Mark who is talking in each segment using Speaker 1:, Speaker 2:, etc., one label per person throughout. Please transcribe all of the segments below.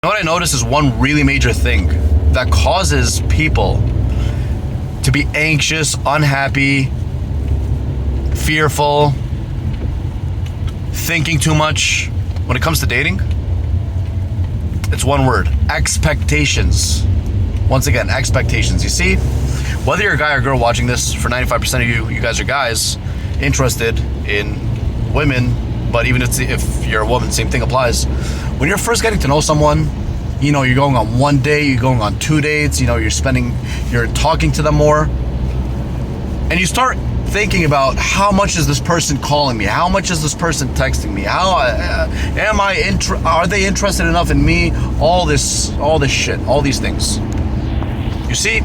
Speaker 1: You know what I noticed is one really major thing that causes people to be anxious, unhappy, fearful, thinking too much when it comes to dating. It's one word: expectations. Once again, expectations. You see, whether you're a guy or girl watching this, for 95% of you guys are guys interested in women, but even if you're a woman, same thing applies. When you're first getting to know someone, you know, you're going on one date, you're going on 2 dates, you know, you're talking to them more, and you start thinking about how much is this person calling me? How much is this person texting me? Are they interested enough in me? All this shit, all these things. You see,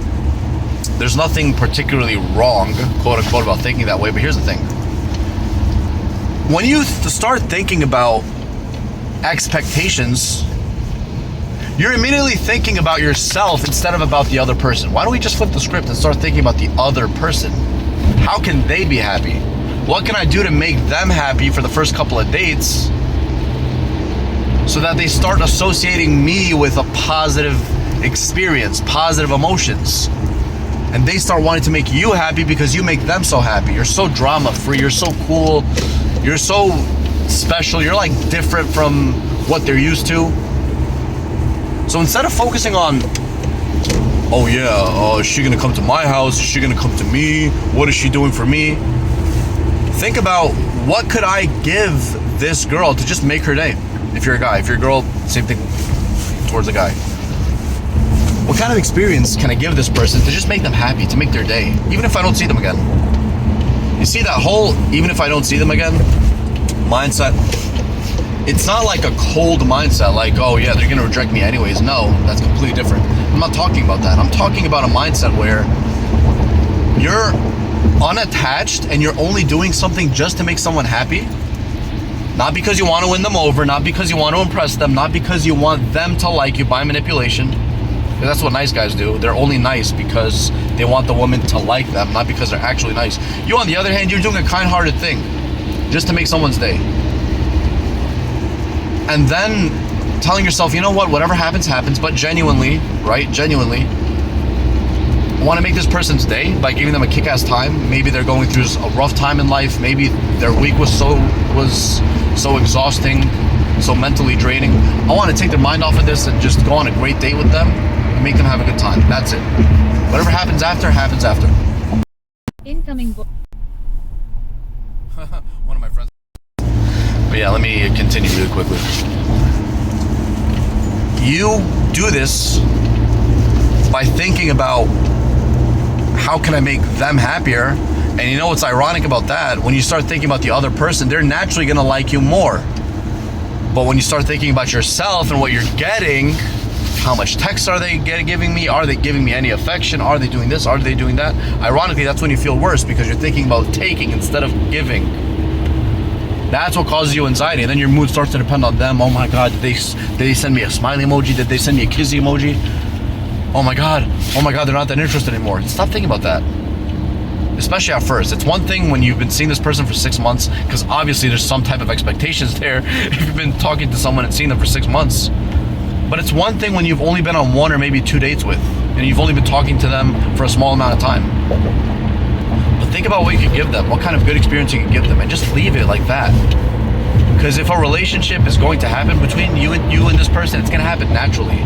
Speaker 1: there's nothing particularly wrong, quote unquote, about thinking that way, but here's the thing. When you start thinking about expectations, you're immediately thinking about yourself instead of about the other person. Why don't we just flip the script and start thinking about the other person? How can they be happy? What can I do to make them happy for the first couple of dates so that they start associating me with a positive experience, positive emotions? And they start wanting to make you happy because you make them so happy. You're so drama-free, you're so cool, you're so special, you're like different from what they're used to. So instead of focusing on, oh yeah, is she gonna come to my house? Is she gonna come to me? What is she doing for me? Think about, what could I give this girl to just make her day? If you're a guy, if you're a girl, same thing towards a guy. What kind of experience can I give this person to just make them happy, to make their day, even if I don't see them again? You see that whole, even if I don't see them again, mindset? It's not like a cold mindset, like, oh yeah, they're gonna reject me anyways. No, that's completely different. I'm not talking about that. I'm talking about a mindset where you're unattached and you're only doing something just to make someone happy. Not because you want to win them over, not because you want to impress them, not because you want them to like you by manipulation. Because that's what nice guys do. They're only nice because they want the woman to like them, not because they're actually nice. You, on the other hand, you're doing a kind-hearted thing just to make someone's day. And then telling yourself, you know what, whatever happens, happens, but genuinely, right, genuinely, want to make this person's day by giving them a kick-ass time. Maybe they're going through a rough time in life. Maybe their week was so exhausting, so mentally draining. I want to take their mind off of this and just go on a great date with them and make them have a good time. That's it. Whatever happens after, happens after.
Speaker 2: Incoming
Speaker 1: One of my friends. But yeah, let me continue really quickly. You do this by thinking about, how can I make them happier? And you know what's ironic about that? When you start thinking about the other person, they're naturally gonna like you more. But when you start thinking about yourself and what you're getting, how much text are they giving me? Are they giving me any affection? Are they doing this? Are they doing that? Ironically, that's when you feel worse, because you're thinking about taking instead of giving. That's what causes you anxiety, and then your mood starts to depend on them. Oh my God, did they send me a smiley emoji? Did they send me a kissy emoji? Oh my God, they're not that interested anymore. Stop thinking about that. Especially at first. It's one thing when you've been seeing this person for 6 months, because obviously there's some type of expectations there if you've been talking to someone and seeing them for 6 months. But it's one thing when you've only been on 1 or maybe 2 dates with, and you've only been talking to them for a small amount of time. But think about what you could give them, what kind of good experience you could give them, and just leave it like that. Because if a relationship is going to happen between you and this person, it's going to happen naturally.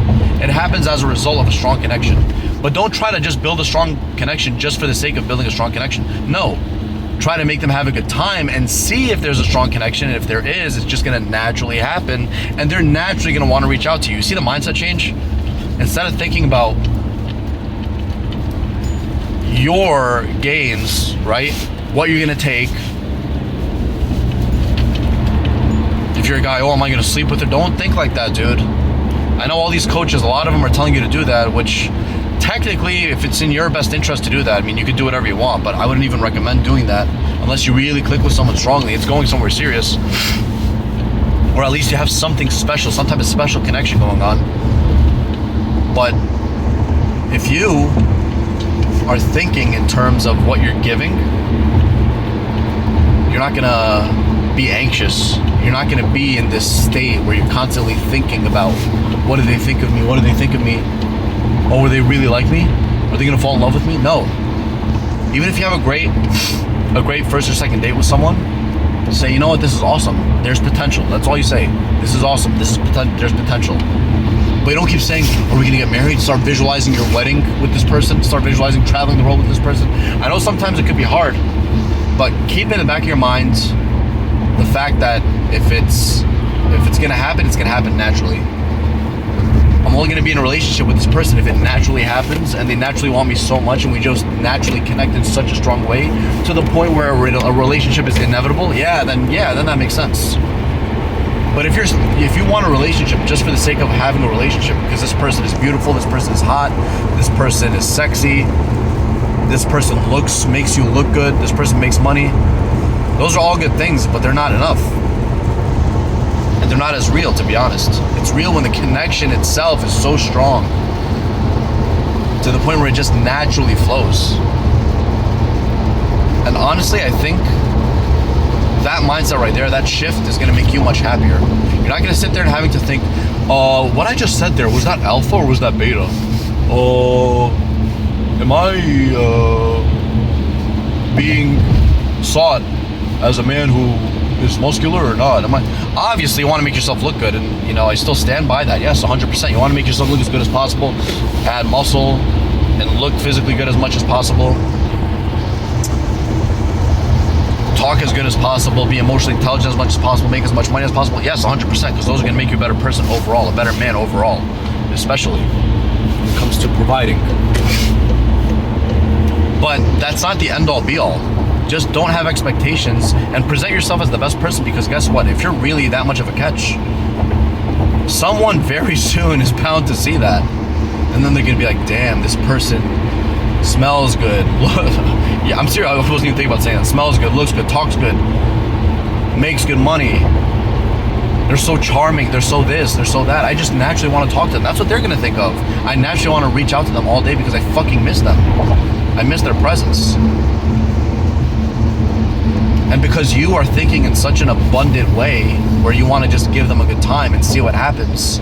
Speaker 1: It happens as a result of a strong connection. But don't try to just build a strong connection just for the sake of building a strong connection. No. Try to make them have a good time and see if there's a strong connection. And if there is, it's just going to naturally happen. And they're naturally going to want to reach out to you. You see the mindset change? Instead of thinking about your gains, right? What you're going to take. If you're a guy, oh, am I going to sleep with her? Don't think like that, dude. I know all these coaches, a lot of them are telling you to do that, which technically, if it's in your best interest to do that, I mean, you could do whatever you want, but I wouldn't even recommend doing that unless you really click with someone strongly. It's going somewhere serious. Or at least you have something special, some type of special connection going on. But if you are thinking in terms of what you're giving, you're not gonna be anxious. You're not gonna be in this state where you're constantly thinking about what do they think of me? What do they think of me? Oh, will they really like me? Are they gonna fall in love with me? No. Even if you have a great first or second date with someone, say, you know what, this is awesome. There's potential. That's all you say. This is awesome. There's potential. But you don't keep saying, are we gonna get married? Start visualizing your wedding with this person. Start visualizing traveling the world with this person. I know sometimes it could be hard, but keep in the back of your mind the fact that if it's gonna happen, it's gonna happen naturally. I'm only gonna be in a relationship with this person if it naturally happens and they naturally want me so much and we just naturally connect in such a strong way to the point where a relationship is inevitable. Then that makes sense. But if you want a relationship just for the sake of having a relationship because this person is beautiful, this person is hot, this person is sexy, this person makes you look good, this person makes money, those are all good things, but they're not enough. And they're not as real, to be honest. It's real when the connection itself is so strong to the point where it just naturally flows. And honestly, I think that mindset right there, that shift is going to make you much happier. You're not going to sit there and having to think, what I just said there, was that alpha or was that beta? Am I being sought as a man who is muscular or not? Obviously you want to make yourself look good, and I still stand by that. Yes, 100%. You want to make yourself look as good as possible, add muscle, and look physically good as much as possible. Talk as good as possible, be emotionally intelligent as much as possible, make as much money as possible. Yes, 100%, because those are going to make you a better person overall, a better man overall, especially when it comes to providing. But that's not the end-all be-all. Just don't have expectations and present yourself as the best person, because guess what? If you're really that much of a catch, someone very soon is bound to see that. And then they're going to be like, damn, this person smells good. Yeah, I'm serious. I wasn't even thinking about saying that. Smells good, looks good, talks good, makes good money. They're so charming. They're so this, they're so that. I just naturally want to talk to them. That's what they're going to think of. I naturally want to reach out to them all day because I fucking miss them. I miss their presence. And because you are thinking in such an abundant way where you want to just give them a good time and see what happens,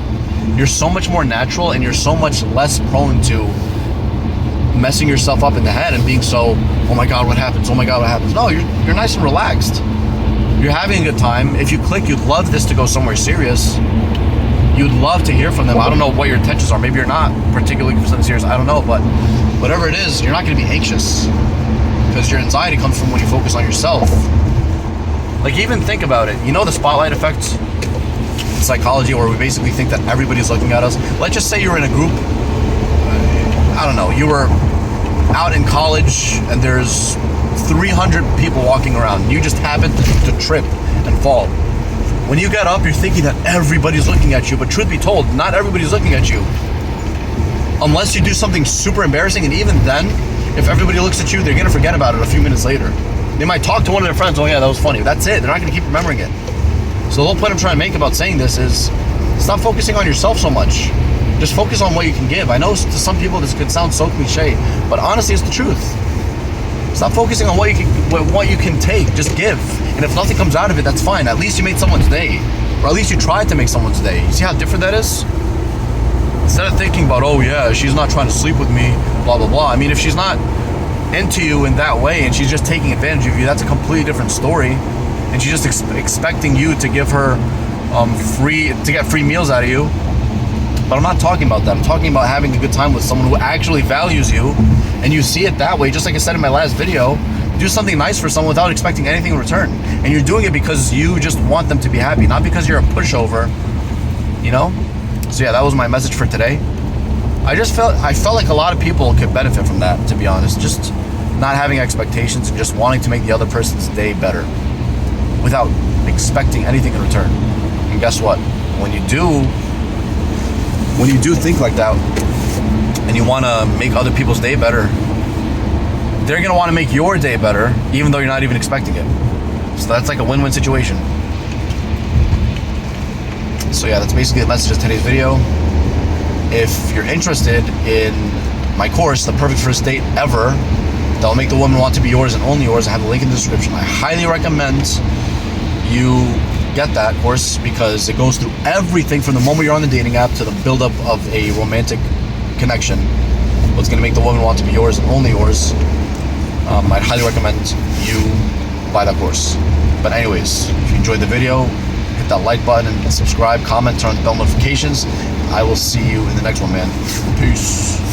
Speaker 1: you're so much more natural and you're so much less prone to messing yourself up in the head and being so, oh my God, what happens? Oh my God, what happens? No, you're nice and relaxed. You're having a good time. If you click, you'd love this to go somewhere serious. You'd love to hear from them. I don't know what your intentions are. Maybe you're not particularly looking for something serious. I don't know, but whatever it is, you're not going to be anxious because your anxiety comes from when you focus on yourself. Like, even think about it. You know the spotlight effect in psychology, where we basically think that everybody's looking at us? Let's just say you're in a group. I don't know. You were out in college and there's 300 people walking around. You just happen to trip and fall. When you get up, you're thinking that everybody's looking at you, but truth be told, not everybody's looking at you. Unless you do something super embarrassing, and even then, if everybody looks at you, they're gonna forget about it a few minutes later. They might talk to one of their friends, oh yeah, that was funny. That's it, they're not gonna keep remembering it. So the whole point I'm trying to make about saying this is, stop focusing on yourself so much. Just focus on what you can give. I know to some people this could sound so cliche, but honestly, it's the truth. Stop focusing on what you can take. Just give. And if nothing comes out of it, that's fine. At least you made someone's day. Or at least you tried to make someone's day. You see how different that is? Instead of thinking about, oh yeah, she's not trying to sleep with me, blah, blah, blah. I mean, if she's not into you in that way and she's just taking advantage of you, that's a completely different story. And she's just expecting you to give her get free meals out of you. But I'm not talking about that. I'm talking about having a good time with someone who actually values you, and you see it that way. Just like I said in my last video, do something nice for someone without expecting anything in return. And you're doing it because you just want them to be happy, not because you're a pushover, you know? So yeah, that was my message for today. I felt like a lot of people could benefit from that, to be honest. Just not having expectations and just wanting to make the other person's day better without expecting anything in return. And guess what? When you do think like that and you want to make other people's day better, they're going to want to make your day better even though you're not even expecting it. So that's like a win-win situation. So yeah, that's basically the message of today's video. If you're interested in my course, The Perfect First Date Ever, that'll make the woman want to be yours and only yours, I have a link in the description. I highly recommend you get that course because it goes through everything from the moment you're on the dating app to the buildup of a romantic connection. What's going to make the woman want to be yours and only yours. I'd highly recommend you buy that course. But anyways, if you enjoyed the video, hit that like button and subscribe, comment, turn on the bell notifications. I will see you in the next one, man. Peace.